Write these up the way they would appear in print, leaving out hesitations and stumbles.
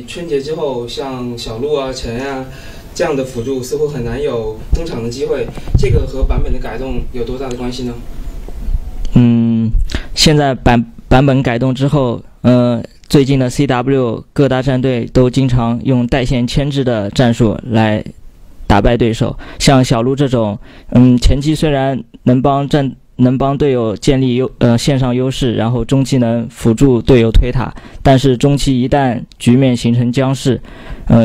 春节之后，像小鹿啊、陈啊这样的辅助似乎很难有登场的机会，这个和版本的改动有多大的关系呢？现在版本改动之后，最近的 CW 各大战队都经常用带线牵制的战术来打败对手。像小鹿这种，前期虽然能帮队友建立线上优势，然后中期能辅助队友推塔，但是中期一旦局面形成僵势，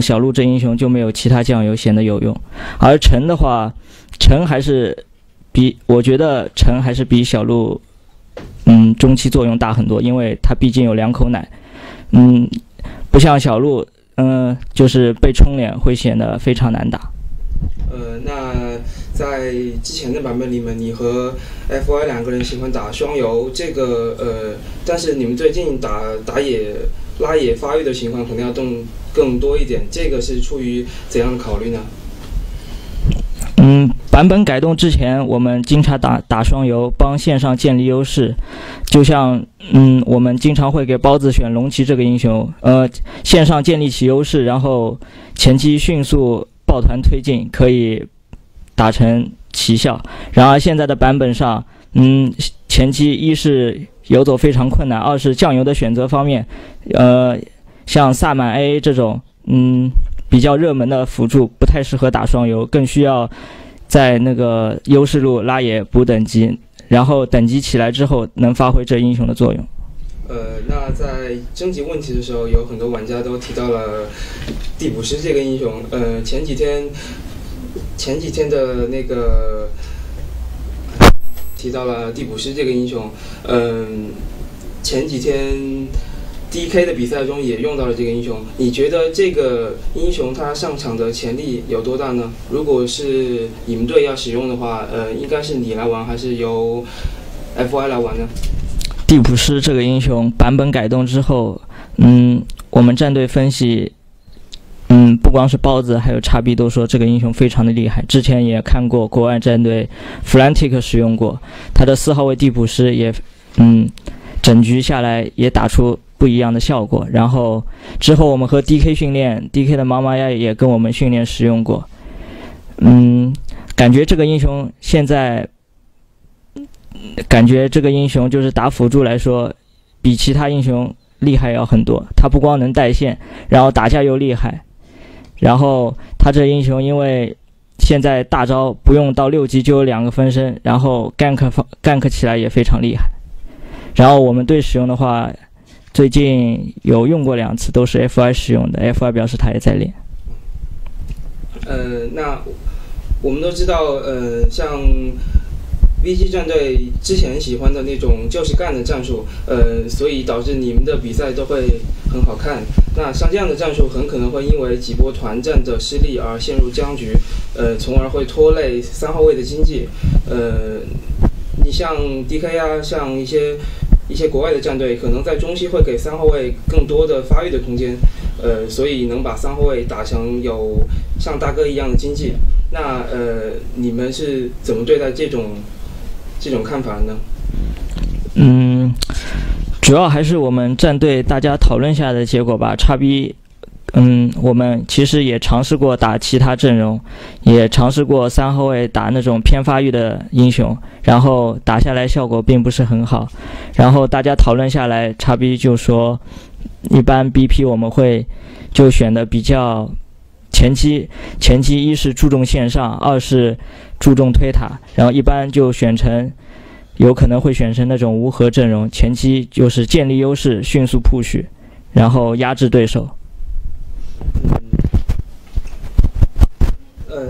小鹿这英雄就没有其他酱油显得有用。而陈的话，我觉得陈还是比小鹿中期作用大很多，因为他毕竟有2口奶，不像小鹿，就是被冲脸会显得非常难打。那在之前的版本里面，你和 FY 两个人喜欢打双游，这个但是你们最近打野拉野发育的情况可能要更多一点，这个是出于怎样的考虑呢？版本改动之前，我们经常打双游，帮线上建立优势。就像我们经常会给包子选龙骑这个英雄，线上建立起优势，然后前期迅速抱团推进，可以打成奇效。然而现在的版本上，前期一是游走非常困难，二是酱油的选择方面，像萨满 AA 这种比较热门的辅助不太适合打双游，更需要在那个优势路拉野补等级，然后等级起来之后能发挥这英雄的作用。那在征集问题的时候，有很多玩家都提到了地补师这个英雄。前几天的那个提到了地补师这个英雄。前几天 DK 的比赛中也用到了这个英雄，你觉得这个英雄他上场的潜力有多大呢？如果是你们队要使用的话，应该是你来玩还是由 FY 来玩呢？地普师这个英雄版本改动之后，我们战队分析，不光是包子，还有叉 B 都说这个英雄非常的厉害。之前也看过国外战队 Frantic 使用过，他的4号位地普师也，整局下来也打出不一样的效果。然后之后我们和 DK 训练 ，DK 的妈妈呀也跟我们训练使用过。感觉这个英雄现在，就是打辅助来说，比其他英雄厉害要很多。他不光能带线，然后打架又厉害。然后他这英雄因为现在大招不用到6级就有2个分身，然后 gank 起来也非常厉害。然后我们队使用的话，最近有用过2次，都是 FY 使用的。FY 表示他也在练。那我们都知道，像 VG 战队之前喜欢的那种就是干的战术，所以导致你们的比赛都会很好看。那像这样的战术很可能会因为几波团战的失利而陷入僵局，从而会拖累3号位的经济。你像 DK 啊，像一些国外的战队，可能在中期会给3号位更多的发育的空间，所以能把3号位打成有像大哥一样的经济。那你们是怎么对待这种看法呢？主要还是我们战队大家讨论下来的结果吧。叉 B，我们其实也尝试过打其他阵容，也尝试过3号位打那种偏发育的英雄，然后打下来效果并不是很好。然后大家讨论下来，叉 B 就说，一般 BP 我们会就选的比较前期一是注重线上，二是注重推塔，然后一般就有可能会选成那种无核阵容，前期就是建立优势，迅速 push， 然后压制对手。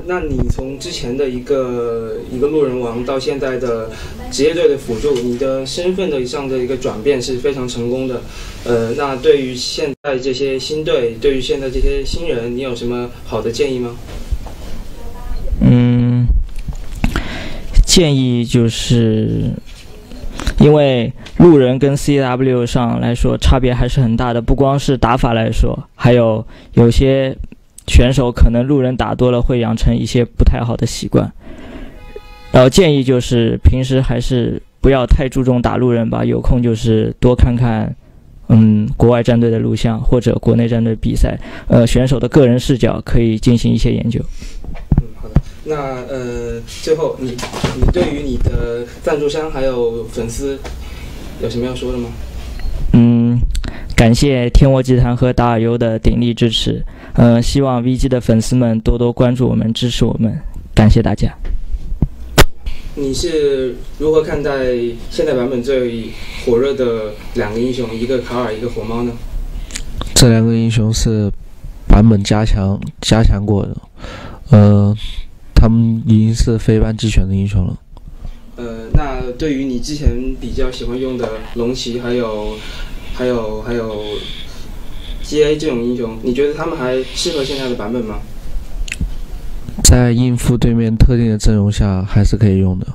那你从之前的一个路人王到现在的职业队的辅助，你的身份上的一个转变是非常成功的。那对于现在这些新队，对于现在这些新人，你有什么好的建议吗？建议就是因为路人跟 CW 上来说差别还是很大的，不光是打法来说，还有些选手可能路人打多了会养成一些不太好的习惯。然后建议就是平时还是不要太注重打路人吧，有空就是多看看国外战队的录像或者国内战队比赛，选手的个人视角可以进行一些研究。好的。那最后你对于你的赞助商还有粉丝有什么要说的吗？感谢天沃集团和达尔优的鼎力支持。希望 VG 的粉丝们多多关注我们，支持我们，感谢大家。你是如何看待现在版本最火热的两个英雄，一个卡尔，一个火猫呢？这两个英雄是版本加强过的，他们已经是非班季选的英雄了。那对于你之前比较喜欢用的龙骑还有 GA 这种英雄，你觉得他们还适合现在的版本吗？在应付对面特定的阵容下，还是可以用的。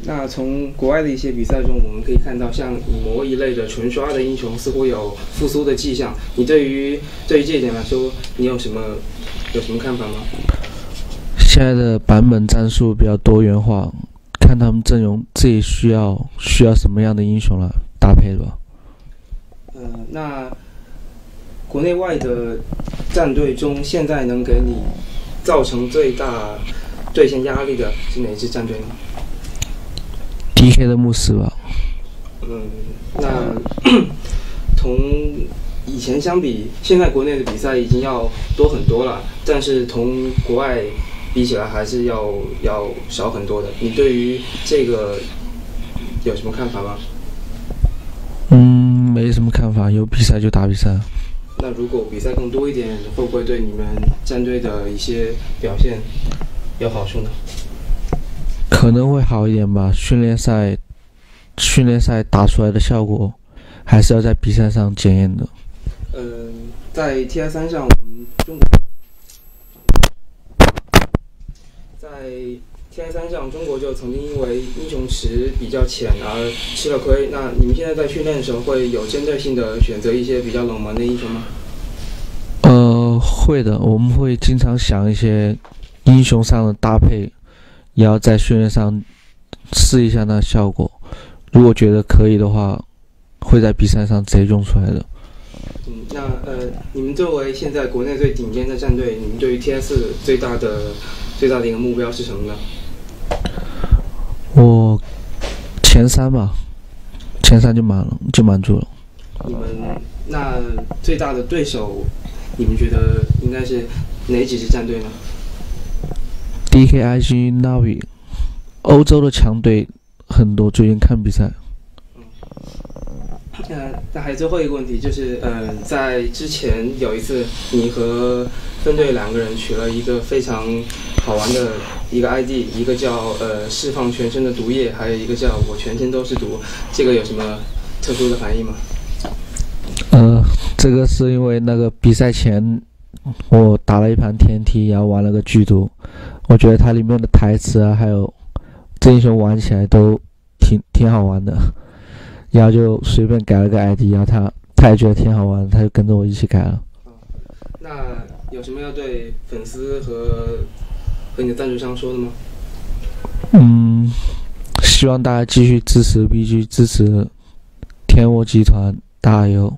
那从国外的一些比赛中，我们可以看到，像以魔一类的纯刷的英雄似乎有复苏的迹象。你对于这一点来说，你有什么看法吗？现在的版本战术比较多元化，看他们阵容自己需要什么样的英雄来搭配吧。那国内外的战队中，现在能给你造成最大对线压力的是哪支战队呢？ DK 的牧师吧。那同以前相比，现在国内的比赛已经要多很多了，但是同国外比起来还是要少很多的。你对于这个有什么看法吗？没什么看法，有比赛就打比赛。那如果比赛更多一点，会不会对你们战队的一些表现有好处呢？可能会好一点吧。训练赛打出来的效果，还是要在比赛上检验的。在 TI3 上，我们中国在 TI3 上，中国就曾经因为英雄池比较浅而吃了亏。那你们现在在训练的时候，会有针对性的选择一些比较冷门的英雄吗？会的，我们会经常想一些英雄上的搭配，也要在训练上试一下那效果。如果觉得可以的话，会在比赛上直接用出来的。那你们作为现在国内最顶尖的战队，你们对于 TS 最大的一个目标是什么呢？我前3吧，前3就满足了。你们那最大的对手，你们觉得应该是哪几支战队呢？ DK、IG、Navi， 欧洲的强队很多，最近看比赛。那还有最后一个问题，就是在之前有一次，你和分队2个人取了一个非常好玩的一个 ID， 一个叫释放全身的毒液，还有一个叫我全身都是毒，这个有什么特殊的含义吗？这个是因为那个比赛前我打了一盘 TNT， 然后玩了个剧毒，我觉得它里面的台词啊，还有这英雄玩起来都挺好玩的，然后就随便改了个 ID， 然后他也觉得挺好玩，他就跟着我一起改了。那有什么要对粉丝和你的赞助商说的吗？希望大家继续支持 BG， 支持天沃集团，加油！